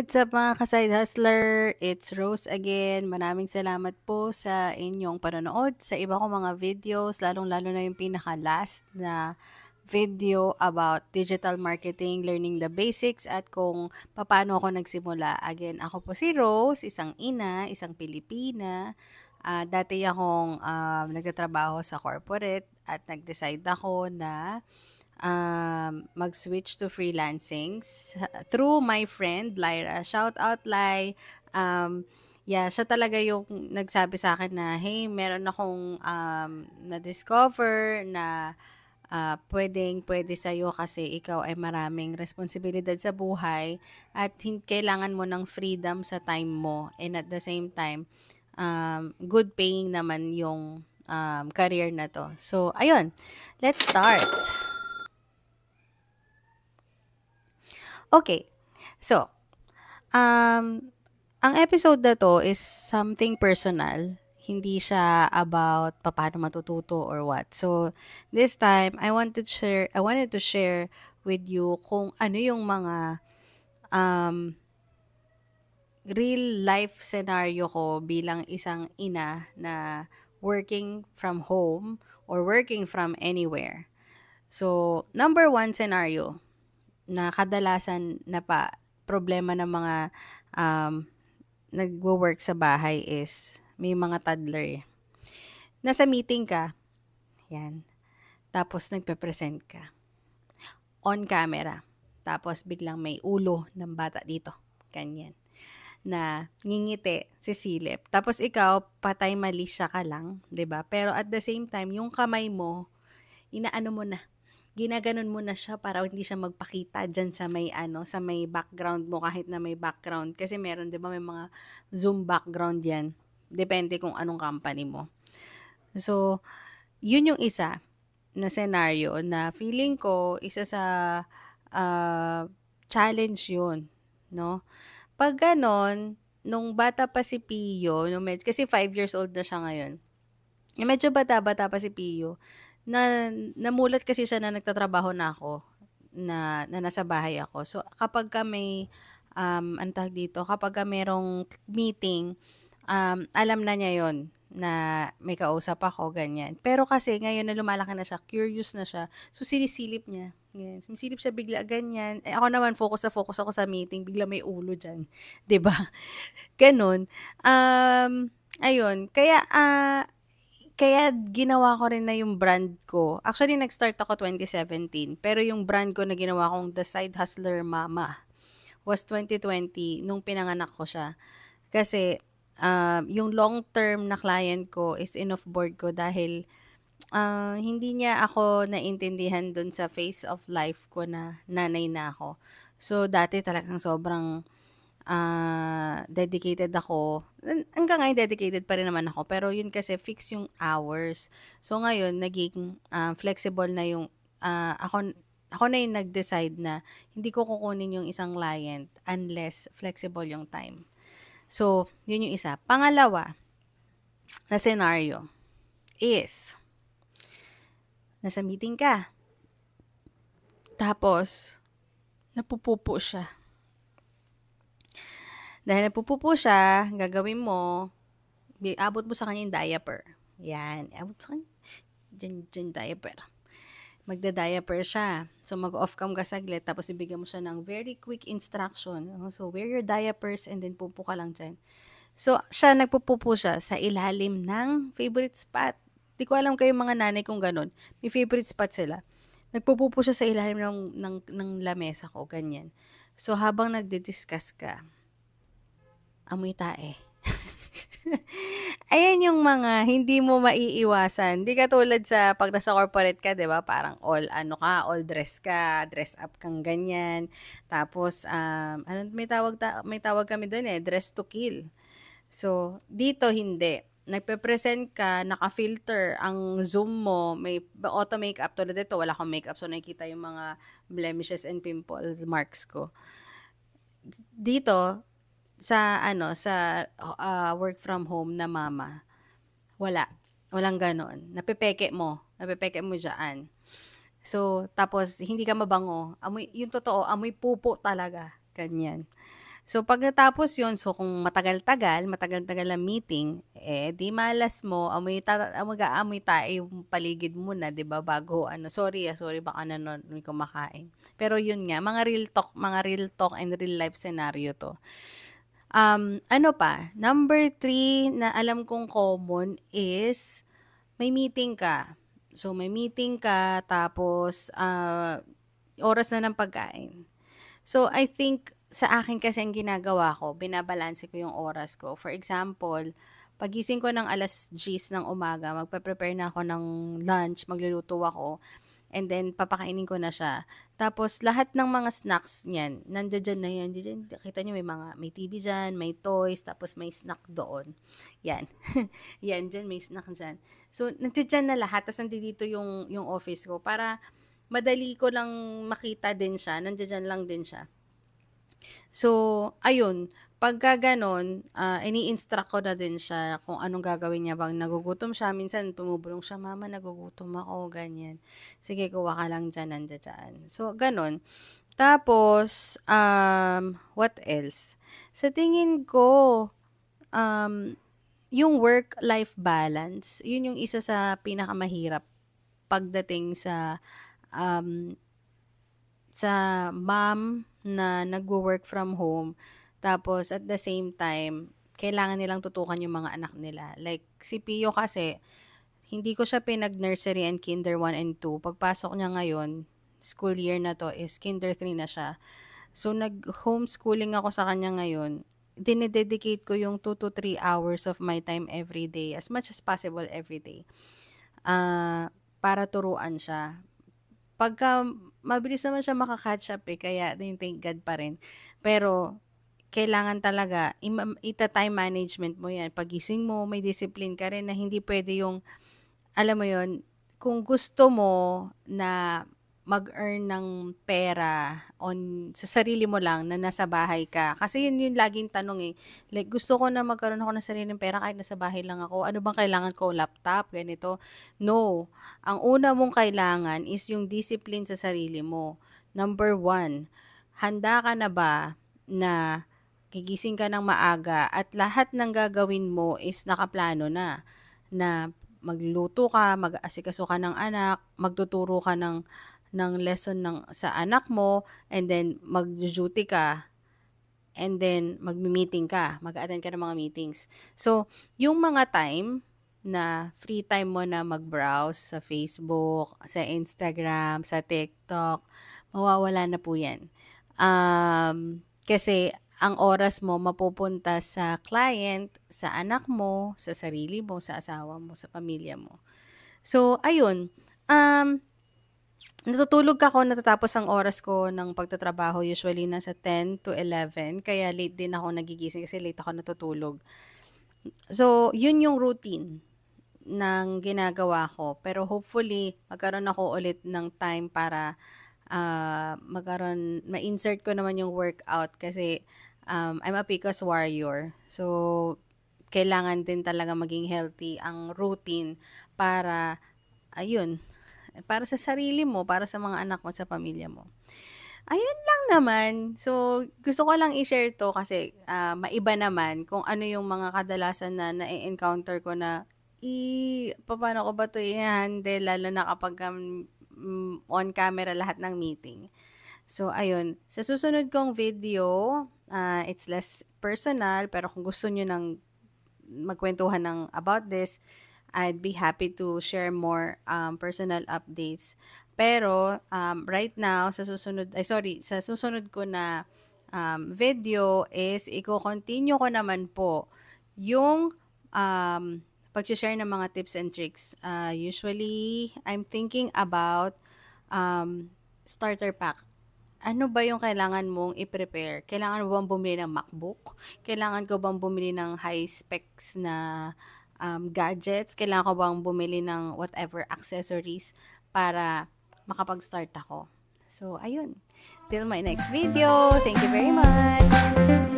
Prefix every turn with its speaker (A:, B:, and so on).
A: What's up mga ka-side hustler? It's Rose again. Maraming salamat po sa inyong panonood sa iba kong mga videos, lalong-lalo na yung pinaka-last na video about digital marketing, learning the basics at kung paano ako nagsimula. Again, ako po si Rose, isang ina, isang Pilipina. Dati akong nagtatrabaho sa corporate at nag-decide ako na mag-switch to freelancing through my friend Lyra. Shout out Lai. Yeah, siya talaga yung nagsabi sa akin na, hey, meron akong na-discover na pwede sa'yo kasi ikaw ay maraming responsibilidad sa buhay at kailangan mo ng freedom sa time mo. And at the same time, good paying naman yung career na to. So, ayun, let's start. Okay. So, ang episode na 'to is something personal. Hindi siya about papaano matututo or what. So, this time I wanted to share with you kung ano yung mga um, real life scenario ko bilang isang ina na working from home or working from anywhere. So, number one scenario na kadalasan na problema ng mga um, nagwo-work sa bahay is may mga toddler. Nasa meeting ka, yan. Tapos nagpe-present ka. On camera. Tapos biglang may ulo ng bata dito. Ganyan. Na ngingiti, sisilip. Tapos ikaw, patay mali siya ka lang, 'di ba? Pero at the same time, yung kamay mo, inaano mo na, ginaganon mo na siya para hindi siya magpakita diyan sa may sa may background mo kahit na may background kasi meron 'di ba may mga Zoom background 'yan. Depende kung anong company mo. So, 'yun yung isa na scenario na feeling ko isa sa ah, challenge 'yun, no? Pag gano'n, nung bata pa si Pio, kasi 5 years old na siya ngayon. Yung medyo bata-bata pa si Pio, namulat kasi siya na nagtatrabaho na ako, na nasa bahay ako. So, kapagka may, anong tawag dito, kapagka merong meeting, alam na niya yon na may kausap ako, ganyan. Pero kasi ngayon na lumalaki na siya, curious na siya, so sinisilip niya. Ganyan. Sumisilip siya bigla, ganyan. Eh, ako naman, focus ako sa meeting, bigla may ulo dyan. 'Di ba? Ganun. Ayun, kaya ginawa ko rin na yung brand ko. Actually, nag-start ako 2017, pero yung brand ko na ginawa kong The Side Hustler Mama was 2020 nung pinanganak ko siya. Kasi yung long-term na client ko is enough board ko dahil hindi niya ako naintindihan dun sa phase of life ko na nanay na ako. So, dati talagang sobrang dedicated ako. Hanggang ngayon dedicated pa rin naman ako, pero yun kasi fix yung hours. So ngayon naging flexible na yung ako na yung nag-decide na hindi ko kukunin yung isang client unless flexible yung time. So, yun yung isa. Pangalawa na scenario is nasa meeting ka. Tapos napupupo siya. Dahil napupupo siya, gagawin mo, abot mo sa kanya yung diaper. Yan, abot sa kanya. Diyan diaper. Magda-diaper siya. So, mag-off cam ka saglit, tapos ibigyan mo siya ng very quick instruction. So, wear your diapers and then pupo ka lang dyan. So, nagpupupo siya sa ilalim ng favorite spot. Di ko alam kayo mga nanay kung ganun. May favorite spot sila. Nagpupupo siya sa ilalim ng lamesa ko, ganyan. So, habang nagdi-discuss ka, amoy tae. Ayan yung mga hindi mo maiiwasan. Di katulad sa pag nasa corporate ka, 'di ba? Parang all dress ka, dress up kang ganyan. Tapos may tawag kami doon dress to kill. So, dito hindi. Nagpe-present ka, naka-filter ang Zoom mo, may auto makeup tulad dito, wala akong makeup so nakikita yung mga blemishes and pimples marks ko. Dito, sa work from home na mama, walang gano'n. Napepeke mo diyaan. So, tapos hindi ka mabango, yung totoo, amoy pupo talaga, ganyan. So, pagkatapos yun, so kung matagal-tagal na meeting, di malas mo, mag-aamoy tayo yung paligid muna, 'di ba, bago ano, sorry baka may kumakain. Pero yun nga, mga real talk and real life scenario 'to. Ano pa, number 3 na alam kong common is may meeting ka. So, may meeting ka tapos, oras na ng pagkain. So, I think sa akin kasi ang ginagawa ko, binabalanse ko yung oras ko. For example, pagising ko ng 10:00 ng umaga, magpe-prepare na ako ng lunch, magluluto ako, and then papakainin ko na siya. Tapos lahat ng mga snacks niyan, nandiya-diyan na yan. Diyan, kita niyo may TV diyan, may toys, tapos may snack doon. Yan. Yan, diyan may snack diyan. So, nandiyan na lahat. Tapos nandito yung office ko para madali ko lang makita din siya. Nandiyan lang din siya. So, ayun, pagka gano'n, ini-instruct ko na din siya kung anong gagawin niya 'pag nagugutom siya. Minsan bumubulong siya, "Mama, nagugutom ako," ganyan. "Sige, kuha ka lang diyan, nandiya-diyan." So, gano'n. Tapos, what else? Sa tingin ko, um, yung work-life balance, yun yung isa sa pinakamahirap pagdating um, sa mom na nagwo-work from home, tapos at the same time, kailangan nilang tutukan yung mga anak nila. Like si Pio kasi, hindi ko siya pinag-nursery and kinder 1 and 2. Pagpasok niya ngayon, school year na 'to is kinder 3 na siya. So nag-homeschooling ako sa kanya ngayon. Dine-dedicate ko yung 2 to 3 hours of my time every day, as much as possible every day, para turuan siya. Pagka mabilis naman siya maka-catch up, kaya thank God pa rin. Pero kailangan talaga ita-time management mo 'yan. Paggising mo, may discipline ka rin na hindi puwede yung alam mo 'yun, kung gusto mo na mag-earn ng pera sa sarili mo lang na nasa bahay ka. Kasi 'yun yung laging tanong, Like, gusto ko na magkaroon ako ng sariling pera kahit nasa bahay lang ako. Ano bang kailangan ko, laptop, ganito? No. Ang una mong kailangan is yung discipline sa sarili mo. Number 1, handa ka na ba na gigising ka ng maaga at lahat ng gagawin mo is nakaplano na magluto ka, mag-aasikaso ka ng anak, magtuturo ka ng lesson sa anak mo, and then magdu-duty ka, and then magmi-meeting ka, mag-a-attend ka ng mga meetings. So, yung mga time na free time mo na mag-browse sa Facebook, sa Instagram, sa TikTok, mawawala na po 'yan. Kasi ang oras mo mapupunta sa client, sa anak mo, sa sarili mo, sa asawa mo, sa pamilya mo. So, ayun, natutulog ako, natatapos ang oras ko ng pagtatrabaho usually nasa 10 to 11, kaya late din ako nagigising kasi late ako natutulog. So, yun yung routine ng ginagawa ko. Pero hopefully, magkaroon ako ulit ng time para ma-insert ko naman yung workout kasi I'm a PCOS warrior. So, kailangan din talaga maging healthy ang routine para, ayun, para sa sarili mo, para sa mga anak mo, sa pamilya mo. Ayun lang naman. So, gusto ko lang i-share 'to kasi, maiba naman kung ano yung mga kadalasan na na-e-encounter ko na, papaano ko ba 'to i-ha-handle lalo na kapagka, on camera lahat ng meeting. So, ayun. Sa susunod kong video, it's less personal, pero kung gusto niyo ng magkwentuhan ng about this, I'd be happy to share more personal updates. Pero right now sa susunod ko na video is iko-continue ko naman po yung pag-share ng mga tips and tricks. Usually I'm thinking about starter pack. Ano ba yung kailangan mong i-prepare? Kailangan mo bang bumili ng MacBook? Kailangan ko bang bumili ng high specs na gadgets? Kailangan ko bang bumili ng whatever accessories para makapag-start ako? So, ayun. Till my next video. Thank you very much!